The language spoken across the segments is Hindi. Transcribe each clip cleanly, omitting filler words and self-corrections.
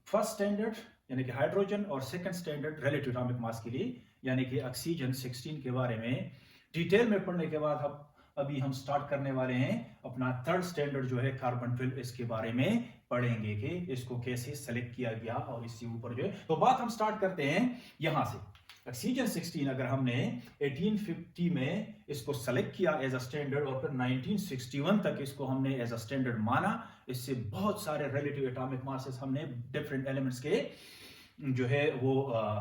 फर्स्ट स्टैंडर्ड यानी कि हाइड्रोजन और second standard relative atomic mass के लिए यानी कि ऑक्सीजन 16 के बारे में डिटेल में पढ़ने के बाद अभी हम स्टार्ट करने वाले हैं अपना थर्ड स्टैंडर्ड जो है कार्बन 12, इसके बारे में पढ़ेंगे कि इसको कैसे सेलेक्ट किया गया और इससे ऊपर जो है। तो बात हम स्टार्ट करते हैं यहां से। ऑक्सीजन 16 अगर हमने 1850 में इसको सेलेक्ट किया एज अ स्टैंडर्ड और फिर 1961 तक इसको हमने एज अ स्टैंडर्ड माना, इससे बहुत सारे रिलेटिव एटॉमिक मासेस हमने डिफरेंट एलिमेंट्स के जो है वो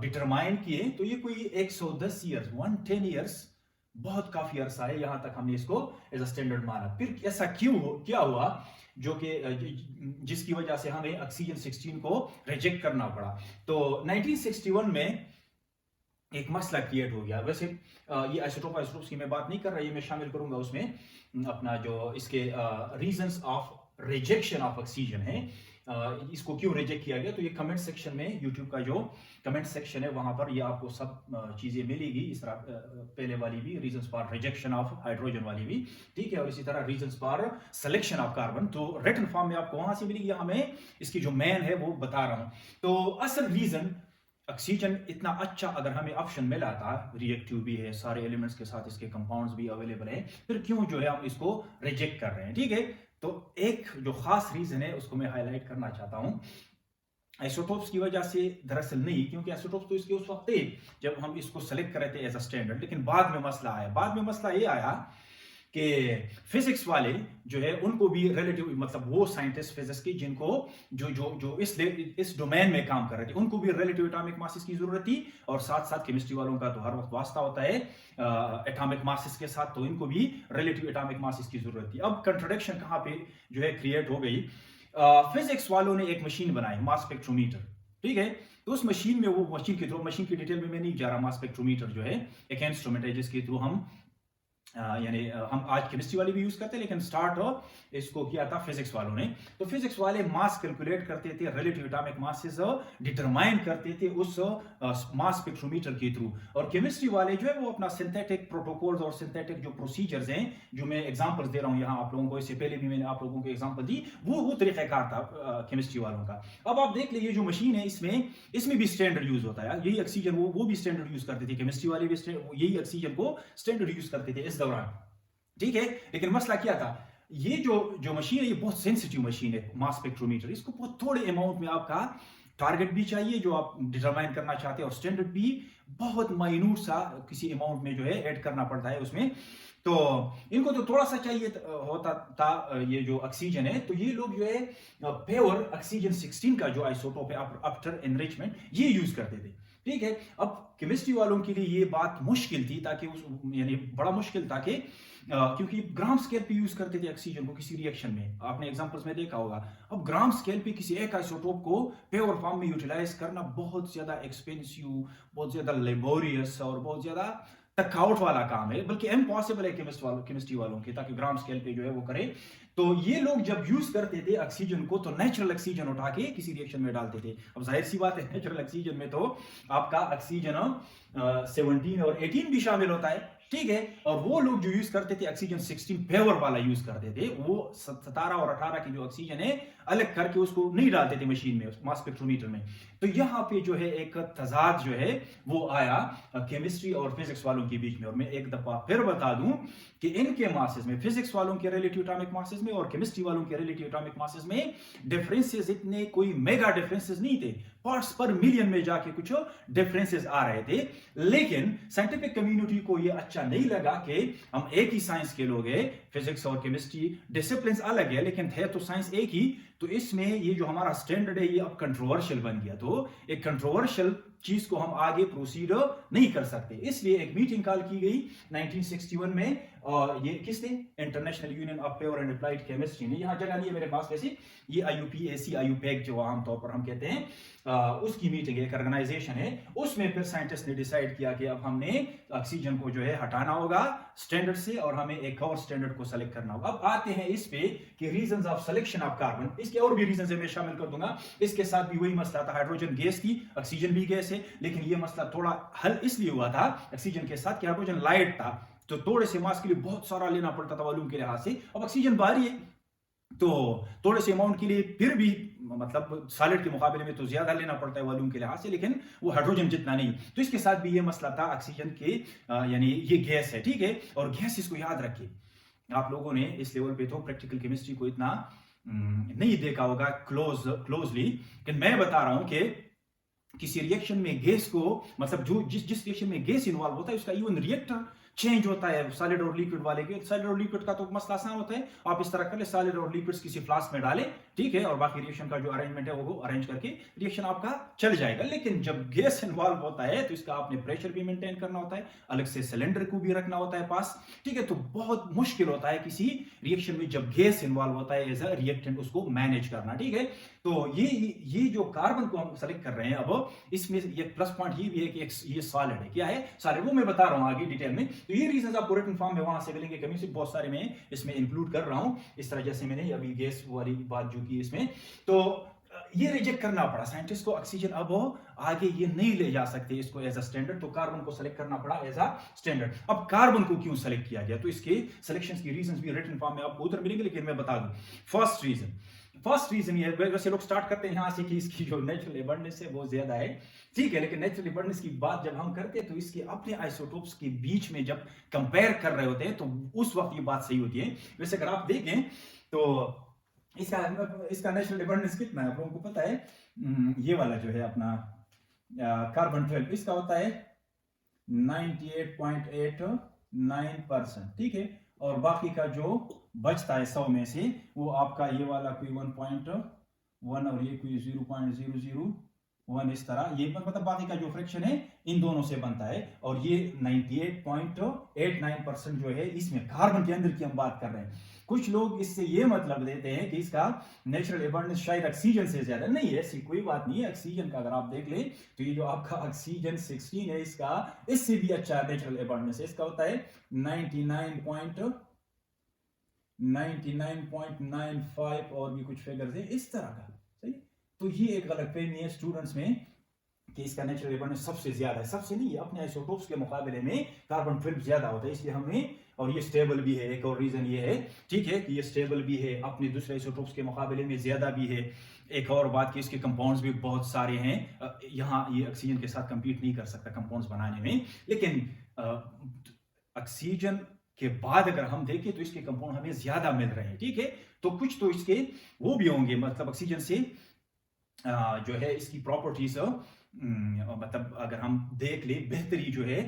डिटरमाइन किए। तो ये कोई 110 ईयर्स 110 ईयर्स बहुत काफी अरसा है, यहां तक हमने इसको एज अ स्टैंडर्ड माना। फिर ऐसा क्या हुआ जो कि जिसकी वजह से हमें ऑक्सीजन 16 को रिजेक्ट करना पड़ा। तो 1961 में एक मसला क्रिएट हो गया। वैसे ये आइसोटोप्स की मैं बात नहीं कर रहा, ये मैं शामिल करूंगा उसमें अपना जो इसके reasons of rejection of oxygen है, इसको क्यों रिजेक्ट किया गया। तो ये कमेंट सेक्शन में, यूट्यूब का जो कमेंट सेक्शन है वहां पर ये आपको सब चीजें मिलेगी। इस तरह पहले वाली भी reasons for rejection of hydrogen वाली भी, ठीक है, और इसी तरह reasons for selection of carbon, तो रिटन फॉर्म में आपको वहां से मिलेगी। यहाँ मैं इसकी जो मेन है वो बता रहा हूं। तो असल रीजन ऑक्सीजन इतना अच्छा अगर हमें ऑप्शन मिला था, रिएक्टिव भी है, सारे एलिमेंट्स के साथ इसके कंपाउंड्स भी अवेलेबल है, फिर क्यों जो है हम इसको रिजेक्ट कर रहे हैं, ठीक है। तो एक जो खास रीजन है उसको मैं हाईलाइट करना चाहता हूं। आइसोटोप्स की वजह से दरअसल नहीं, क्योंकि आइसोटोप्स तो इसके उस वक्त थे जब हम इसको सेलेक्ट कर रहे थे एज अ स्टैंडर्ड, लेकिन बाद में मसला आया। बाद में मसला ये आया कि फिजिक्स वाले जो है उनको भी रिलेटिव, मतलब वो साइंटिस्ट फिजिक्स के जिनको जो जो जो इस डोमेन में काम कर रहे थे, उनको भी रिलेटिव एटॉमिक मासेस की जरूरत थी। और साथ साथ केमिस्ट्री वालों का तो हर वक्त वास्ता होता है एटॉमिक मासेस के साथ, तो इनको भी रिलेटिव एटॉमिक मासेस की जरूरत थी। अब कंट्रोडिक्शन कहां पे जो है क्रिएट हो गई। फिजिक्स वालों ने एक मशीन बनाई, मास स्पेक्ट्रोमीटर, ठीक है। तो उस मशीन में, वो मशीन के थ्रू, मशीन की डिटेल में मैं नहीं जा रहा, मास स्पेक्ट्रोमीटर जो है एक इंस्ट्रूमेंट है जिसके थ्रू हम यानी हम आज केमिस्ट्री वाले भी यूज करते हैं, लेकिन स्टार्ट इसको किया था फिजिक्स वालों ने। तो फिजिक्स वाले मास कैलकुलेट करते थे, रिलेटिव एटॉमिक मासेस डिटरमाइन करते थे उस मास स्पेक्ट्रोमीटर के थ्रू। और केमिस्ट्री वाले जो है वो अपना सिंथेटिक प्रोटोकॉल्स और सिंथेटिक जो प्रोसीजर्स हैं, जो मैं एग्जांपल्स दे रहा हूं यहां आप लोगों को, इससे पहले भी मैंने आप लोगों को एग्जांपल दी, वो तरीकाकार था केमिस्ट्री वालों का। अब आप देख लीजिए जो मशीन है, इसमें भी स्टैंडर्ड यूज होता है। यही ऑक्सीजन वो भी स्टैंडर्ड यूज करते थे, केमिस्ट्री वाले भी यही ऑक्सीजन को स्टैंडर्ड यूज करते थे इस दौरान, ठीक है। लेकिन मसला क्या था, ये जो मशीन है ये बहुत सेंसिटिव मशीन है, मास स्पेक्ट्रोमीटर। इसको बहुत थोड़े अमाउंट में आपका टारगेट भी चाहिए जो आप डिटरमाइन करना चाहते हैं, और स्टैंडर्ड भी बहुत माइन्यूट सा किसी अमाउंट में जो है ऐड करना पड़ता है उसमें। तो इनको तो थोड़ा सा चाहिए होता था ये जो ऑक्सीजन है। तो ये लोग जो है प्योर ऑक्सीजन 16 का जो आइसोटोप है आफ्टर एनरिचमेंट, ये यूज करते थे, ठीक है। अब केमिस्ट्री वालों के लिए ये बात मुश्किल थी, ताकि यानी बड़ा मुश्किल था कि क्योंकि ग्राम स्केल पे यूज करते थे ऑक्सीजन को किसी रिएक्शन में, आपने एग्जांपल्स में देखा होगा। अब ग्राम स्केल पे किसी एक आइसोटोप को प्योर फॉर्म में यूटिलाइज करना बहुत ज्यादा एक्सपेंसिव, बहुत ज्यादा लेबोरियस और बहुत ज्यादा टकआउट वाला काम है, बल्कि इम्पॉसिबल है केमिस्ट्री वालों के, ताकि ग्राम स्केल पे जो है वो करे। तो ये लोग जब यूज करते थे ऑक्सीजन को, तो नेचुरल ऑक्सीजन उठा के किसी रिएक्शन में डालते थे। अब जाहिर सी बात है, नेचुरल ऑक्सीजन में तो आपका ऑक्सीजन 17 और 18 भी शामिल होता है, ठीक है। और वो लोग जो यूज करते थे ऑक्सीजन 16 प्योर वाला यूज करते थे, वो 17 और 18 की जो ऑक्सीजन है अलग करके उसको नहीं डालते थे मशीन में, मास स्पेक्ट्रोमीटर में। तो यहाँ पे जो है एक तजाद जो है वो आया केमिस्ट्री और फिजिक्स वालों के बीच में। और मैं एक दफा फिर बता दूं कि इनके मासेस में, फिजिक्स वालों के रिलेटिव एटॉमिक मासेस में और केमिस्ट्री वालों के रिलेटिव एटॉमिक मासेस में डिफरेंसेस इतने कोई मेगा डिफरेंसेस नहीं थे, पार्ट्स पर मिलियन में जाके कुछ डिफरेंसेस आ रहे थे। लेकिन साइंटिफिक कम्युनिटी को यह अच्छा नहीं लगा कि हम एक ही साइंस के लोग हैं, फिजिक्स और केमिस्ट्री डिसिप्लिन अलग है लेकिन है तो साइंस एक ही। तो इसमें ये जो हमारा स्टैंडर्ड है ये अब कंट्रोवर्शियल बन गया। तो एक कंट्रोवर्शियल चीज को हम आगे प्रोसीड नहीं कर सकते, इसलिए एक मीटिंग कॉल की गई 1961 में। और ये किसने, international union of pure and applied chemistry ने, यहाँ जगह नहीं है मेरे पास वैसे, ये IUPAC IUPAC जो आमतौर पर हम कहते हैं, उसकी मीटिंग एक ऑर्गेनाइजेशन है। उसमें फिर साइंटिस्ट ने डिसाइड किया कि अब हमने ऑक्सीजन को जो है हटाना होगा स्टैंडर्ड से और हमें एक और स्टैंडर्ड को सेलेक्ट करना होगा। अब आते हैं इस पे कि reasons of selection of carbon, इसके और भी रीजंस मैं शामिल कर दूंगा। इसके साथ भी वही मसला था, हाइड्रोजन गैस थी, ऑक्सीजन भी गैस है, लेकिन ये मसला थोड़ा हल इसलिए हुआ था ऑक्सीजन के साथ कि हाइड्रोजन लाइट था, तो थोड़े से मास के लिए बहुत सारा लेना पड़ता था वॉल्यूम के लिहाज से। अब ऑक्सीजन भारी है तो थोड़े से अमाउंट के लिए फिर भी मतलब सॉलिड के मुकाबले में तो ज्यादा लेना पड़ता है वॉल्यूम के लिहाज से, लेकिन वो हाइड्रोजन जितना नहीं। तो इसके साथ भी ये मसला था ऑक्सीजन के, यानी ये गैस है, ठीक है। और गैस, इसको याद रखिए, आप लोगों ने इस लेवल पे तो प्रैक्टिकल केमिस्ट्री को इतना नहीं देखा होगा क्लोजली, लेकिन मैं बता रहा हूं कि किसी रिएक्शन में गैस को, मतलब जो जिस रिएक्शन में गैस इन्वॉल्व होता है उसका इवन रिएक्टर चेंज होता है सॉलिड और लिक्विड वाले के। सॉलिड और लिक्विड का तो मसला आसान होता है, आप इस तरह कर ले, सॉलिड और लिक्विड्स किसी फ्लास्क में डालें, ठीक है, और बाकी रिएक्शन का जो अरेंजमेंट है वो अरेंज करके रिएक्शन आपका चल जाएगा। लेकिन जब गैस इन्वॉल्व होता है तो इसका आपने प्रेशर भी मेंटेन करना होता है, अलग से सिलेंडर को भी रखना होता है पास, ठीक है। तो बहुत मुश्किल होता है किसी रिएक्शन में जब गैस इन्वॉल्व होता है एज अ रिएक्टेंट उसको मैनेज करना, ठीक है। तो ये जो कार्बन को हम सेलेक्ट कर रहे हैं, अब इसमें ये प्लस पॉइंट ये भी है कि ये सॉलिड है। क्या है? सॉलिड। वो मैं बता रहा हूं आगे डिटेल में। तो ये रीजंस आपको रिटन फॉर्म में वहां से मिलेंगे, कमी से बहुत सारे मैं इसमें इंक्लूड कर रहा हूं, इस तरह जैसे मैंने अभी गैस वाली बात जो की इसमें। तो ये रिजेक्ट करना पड़ा साइंटिस्ट को, ऑक्सीजन अब आगे ये नहीं ले जा सकते इसको एज अ स्टैंडर्ड, तो कार्बन को सेलेक्ट करना पड़ा एज अ स्टैंडर्ड। अब कार्बन को क्यों सेलेक्ट किया गया, तो इसके सिलेक्शन की रीजंस भी रिटन फॉर्म में आपको उधर मिलेंगे, लेकिन मैं बता दूं फर्स्ट रीजन ये, वैसे लोग स्टार्ट करते हैं यहां से कि इसकी जो नेचुरल एबंडेंस है वो ज्यादा है, ठीक है। लेकिन नेचुरल एबंडेंस की बात जब हम करते हैं तो इसके अपने आइसोटोप्स के बीच में जब कंपेयर कर रहे होते हैं तो उस वक्त ये बात सही होती है। वैसे अगर आप देखें तो इसका नेचुरल एबंडेंस कितना है आप लोगों को पता है? ये वाला जो है अपना कार्बन 12, इसका होता है 98.89%, ठीक है। और बाकी का जो बचता है 100 में से वो आपका ये वाला कोई 1.1 और ये कोई 0.001, इस तरह ये मतलब बाकी का जो फ्रैक्शन है इन दोनों से बनता है। और ये 98.89% जो है इसमें कार्बन के अंदर की हम बात कर रहे हैं। कुछ लोग इससे ये मतलब लेते हैं कि इसका नेचुरल एबंडेंस शायद ऑक्सीजन से ज्यादा, नहीं है, ऐसी कोई बात नहीं है। ऑक्सीजन का अगर आप देख ले तो ये जो आपका ऑक्सीजन 16 है, इसका इससे भी अच्छा नेचुरल एबंडेंस है, इसका होता है 99.95 और भी कुछ फिगर्स है इस तरह का, सही। तो ये एक गलतफहमी है स्टूडेंट्स में कि इसका नेचुरल एबंडेंस सबसे ज्यादा है, सबसे नहीं है, अपने आइसोटोप्स के मुकाबले में कार्बन 12 ज्यादा होता है, इसलिए हमें, और ये स्टेबल भी है, एक और रीजन ये है, ठीक है, कि ये स्टेबल भी है, अपने दूसरे आइसोटोप्स के मुकाबले में ज्यादा भी है। एक और बात कि इसके कंपाउंड्स भी बहुत सारे हैं, यहाँ ये ऑक्सीजन के साथ कंपीट नहीं कर सकता कंपाउंड्स बनाने में, लेकिन ऑक्सीजन के बाद अगर हम देखें तो इसके कंपाउंड हमें ज्यादा मिल रहे हैं, ठीक है। तो कुछ तो इसके वो भी होंगे, मतलब ऑक्सीजन से जो है इसकी प्रॉपर्टीज, मतलब अगर हम देख ले बेहतरी जो है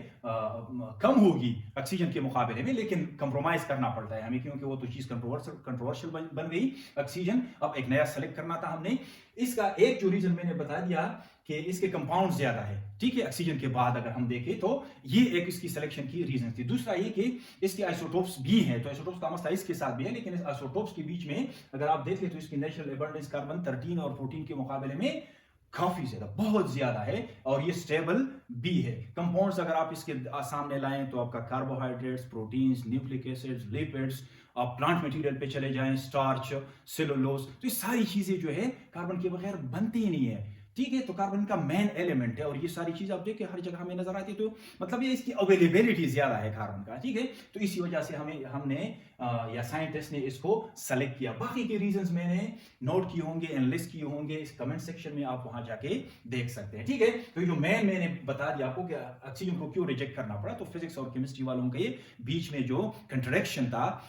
कम होगी ऑक्सीजन के मुकाबले में, लेकिन कंप्रोमाइज करना पड़ता है हमें, क्योंकि वो तो चीज कंट्रोवर्शियल बन गई ऑक्सीजन। अब एक नया सेलेक्ट करना था हमने। इसका एक जो रीजन मैंने बता दिया कि इसके कंपाउंड ज्यादा है, ठीक है, ऑक्सीजन के बाद अगर हम देखें तो ये एक इसकी सिलेक्शन की रीजन थी। दूसरा ये कि इसके आइसोटोप्स भी हैं, तो आइसोटोप्स का मसला इसके साथ भी है, लेकिन इस आइसोटोप्स के बीच में अगर आप देख ले तो इसकी नेचुरल एबंडेंस कार्बन 13 और 14 के मुकाबले में काफी ज्यादा, बहुत ज्यादा है, और ये स्टेबल भी है। कंपाउंड्स अगर आप इसके सामने लाएं तो आपका carbohydrates, proteins, nucleic acids, lipids, आप प्लांट मटेरियल पे चले जाएं, स्टार्च, सेलुलोज, तो ये सारी चीजें जो है कार्बन के बगैर बनती ही नहीं है, ठीक है। तो कार्बन का मेन एलिमेंट है, और ये सारी चीज आप देखिए हर जगह हमें नजर आती है, तो मतलब ये इसकी अवेलेबिलिटी ज्यादा है कार्बन का, ठीक है। तो इसी वजह से हमने या साइंटिस्ट ने इसको सेलेक्ट किया। बाकी के रीजंस मैंने नोट किए होंगे, एनालिस्ट किए होंगे, इस कमेंट सेक्शन में आप वहां जाके देख सकते हैं, ठीक है। तो जो मैंने बता दिया आपको कि ऑक्सीजन को क्यों रिजेक्ट करना पड़ा, तो फिजिक्स और केमिस्ट्री वालों के बीच में जो कंट्रडिक्शन था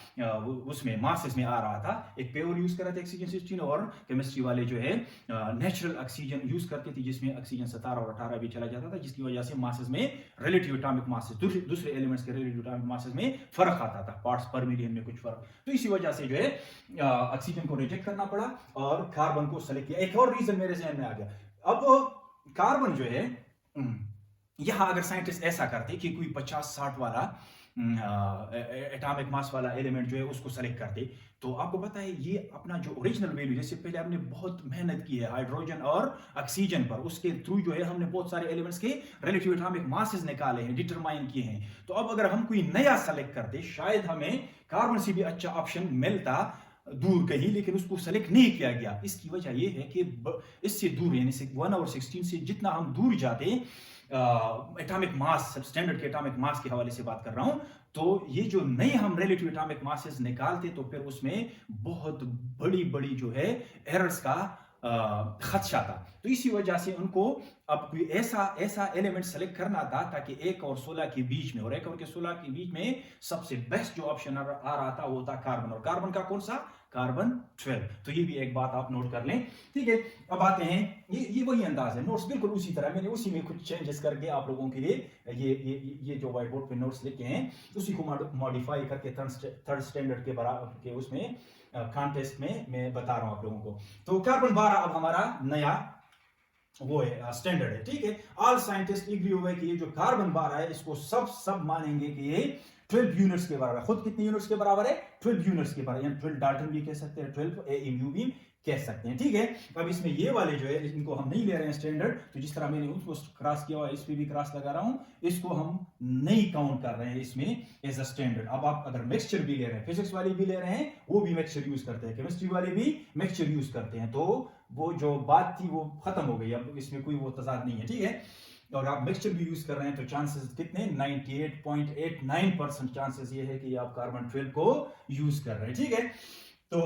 उसमें मासेस में आ रहा था। एक प्योर यूज कर रहे थे ऑक्सीजन 16, और केमिस्ट्री वाले जो है नेचुरल ऑक्सीजन यूज करते थे जिसमें ऑक्सीजन 17 और 18 भी चला जाता था, जिसकी वजह से मासेस में रिलेटिव एटॉमिक मासेस, दूसरे एलिमेंट्स के रिलेटिव एटॉमिक मासेस में फर्क आता था, पार्ट्स पर मिलियन में कुछ फर्क। तो इसी वजह से जो है ऑक्सीजन को रिजेक्ट करना पड़ा और कार्बन को सेलेक्ट किया। एक और रीजन मेरे जहन में आ गया, अब कार्बन जो है, यहां अगर साइंटिस्ट ऐसा करते कि कोई 50-60 वाला एटॉमिक मास वाला एलिमेंट जो है उसको सेलेक्ट करते, तो आपको पता है ये अपना जो ओरिजिनल वैल्यू, जैसे पहले हमने बहुत मेहनत की है हाइड्रोजन और ऑक्सीजन पर, उसके थ्रू जो है हमने बहुत सारे एलिमेंट्स के रिलेटिव एटॉमिक मासेस निकाले हैं, डिटरमाइन किए हैं। तो अब अगर हम कोई नया सेलेक्ट करते, शायद हमें कार्बन से भी अच्छा ऑप्शन मिलता दूर कहीं, लेकिन उसको सेलेक्ट नहीं किया गया। इसकी वजह यह है कि इससे दूर, यानी 1 और 16 से जितना हम दूर जाते, एटॉमिक मास, स्टैंडर्ड के एटॉमिक मास के हवाले से बात कर रहा हूं, तो ये जो नए हम रिलेटिव एटॉमिक मासेस निकालते तो फिर उसमें बहुत बड़ी बड़ी जो है एरर्स का खदशा था। तो इसी वजह से उनको अब कोई ऐसा ऐसा एलिमेंट सेलेक्ट करना था ताकि 1 और 16 के बीच में, और 1 और 16 के बीच में सबसे बेस्ट जो ऑप्शन आ रहा था वो था कार्बन, और कार्बन का कौन सा, कार्बन 12। तो ये भी एक बात आप नोट कर लें, ठीक है। अब आते हैं, ये वही अंदाज है, नोट्स बिल्कुल उसी तरह, मैंने उसी में कुछ चेंजेस करके आप लोगों के लिए ये जो व्हाइट बोर्ड पे नोट्स लिखे हैं उसी को मॉडिफाई करके थर्ड स्टैंडर्ड के बराबर के उसमें कॉन्टेस्ट में मैं बता रहा हूं आप लोगों को। तो कार्बन 12 अब हमारा नया वो है, स्टैंडर्ड है, ठीक है। ऑल साइंटिस्ट एग्री हुए कि ये जो कार्बन 12 है इसको सब मानेंगे कि ये 12 यूनिट्स के बराबर है। खुद कितने यूनिट्स के बराबर है, 12 यूनिट्स के बराबर, यानी 12 डाल्टन भी कह सकते हैं, 12 AMU भी कह सकते हैं, ठीक है। अब इसमें ये वाले जो है इनको हम नहीं ले रहे हैं स्टैंडर्ड, तो जिस तरह मैंने उसको क्रॉस किया हुआ इस पे भी क्रॉस लगा रहा हूं, इसको हम नहीं काउंट कर रहे हैं इसमें एज अ स्टैंडर्ड। अब आप अगर मिक्सचर भी ले रहे हैं, फिजिक्स वाले भी ले रहे हैं, वो भी मिक्सचर यूज करते हैं, केमिस्ट्री वाले भी मिक्सचर यूज करते हैं, तो वो जो बात थी वो खत्म हो गई, अब इसमें कोई वो तजाद नहीं है, ठीक है। और आप मिक्सचर भी यूज कर रहे हैं तो चांसेस कितने, 98.89% चांसेस ये है कि आप कार्बन 12 को यूज कर रहे हैं, ठीक है। तो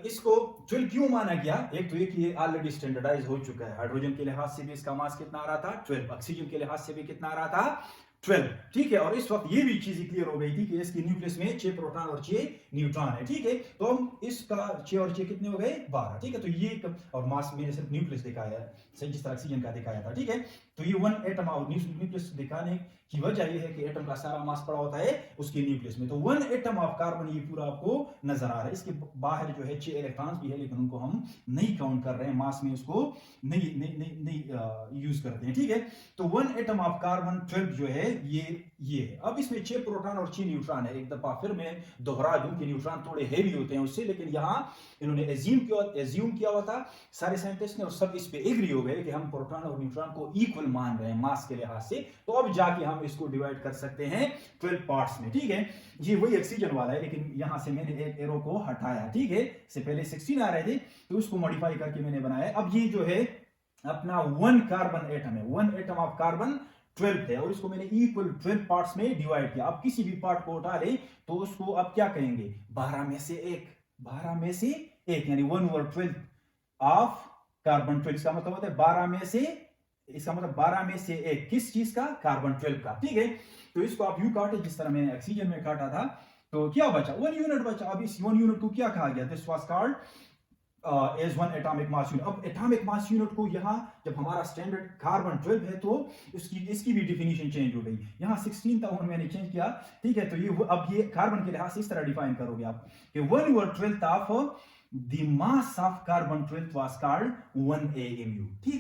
इसको 12 क्यों माना गया, एक तो ये कि ये ऑलरेडी स्टैंडर्डाइज हो चुका है, हाइड्रोजन के लिहाज से भी इसका मास कितना आ रहा था 12, ऑक्सीजन के लिहाज से भी कितना आ रहा था 12, ठीक है। और इस वक्त ये भी चीज क्लियर हो गई थी कि इसकी न्यूक्लियस में 6 प्रोटॉन और 6 न्यूट्रॉन है, ठीक है। तो हम इसका 6 और 6 कितने हो गए 12, ठीक है। तो ये और मास मैंने सिर्फ न्यूक्लियस दिखाया है, सही जिस तरह ऑक्सीजन का दिखाया था, ठीक है। तो ये 1 एटम और न्यूक्लियस दिखाने की वजह ये है कि एटम का सारा मास पड़ा होता है उसके न्यूक्लियस में, तो 1 एटम ऑफ कार्बन ये पूरा आपको नजर आ रहा है। इसके बाहर जो है 6 इलेक्ट्रॉन्स भी है, लेकिन उनको हम नहीं काउंट कर रहे हैं, मास में उसको नहीं यूज करते हैं, ठीक है। तो 1 एटम ऑफ कार्बन 12 जो है ये है। अब इसमें 6 प्रोटॉन और 6 न्यूट्रॉन है। एक दफा फिर मैं दोहरा दूं कि न्यूट्रॉन थोड़े हेवी होते हैं उससे, लेकिन यहाँ इन्होंने एज्यूम किया हुआ था सारे साइंटिस्ट ने, और सब इस पे एग्री हो गए कि हम प्रोटॉन और न्यूट्रॉन को इक्वल मान रहे हैं मास के लिहाज से। तो अब जाके हम इसको डिवाइड कर सकते हैं 12 पार्ट्स में, ठीक है। ये वही ऑक्सीजन वाला है, लेकिन यहां से मैंने एक एरो को हटाया, ठीक है। इससे पहले 16 आ रहे थे तो उसको मॉडिफाई करके मैंने बनाया। अब ये जो है अपना 1 कार्बन एटम है, 1 एटम ऑफ कार्बन 12 है, और इसको मैंने इक्वल 12 पार्ट्स में डिवाइड किया। अब किसी भी पार्ट को उठा ले तो उसको अब क्या कहेंगे, 12 में से 1, 12 में से 1, यानी 1/12 ऑफ कार्बन 12, इसका मतलब होता है 12 में से, इसका मतलब 12 में से 1 किस चीज का, कार्बन 12 का, ठीक है। तो इसको आप यूं काटे जिस तरह मैंने ऑक्सीजन में काटा था, तो क्या बचा, 1 यूनिट बचा। अब इस 1 यूनिट को क्या कहा गया, this was called as 1 atomic mass unit. अब एटॉमिक मास यूनिट को यहाँ जब हमारा स्टैंडर्ड कार्बन 12 है तो इसकी भी डिफिनीशन चेंज हो गई, यहाँ 16 था मैंने चेंज किया, ठीक है। तो ये अब ये कार्बन के लिहाज से इस तरह डिफाइन करोगे आप कि 1/12 of the mass of carbon 12 was called 1 AMU, ठीक।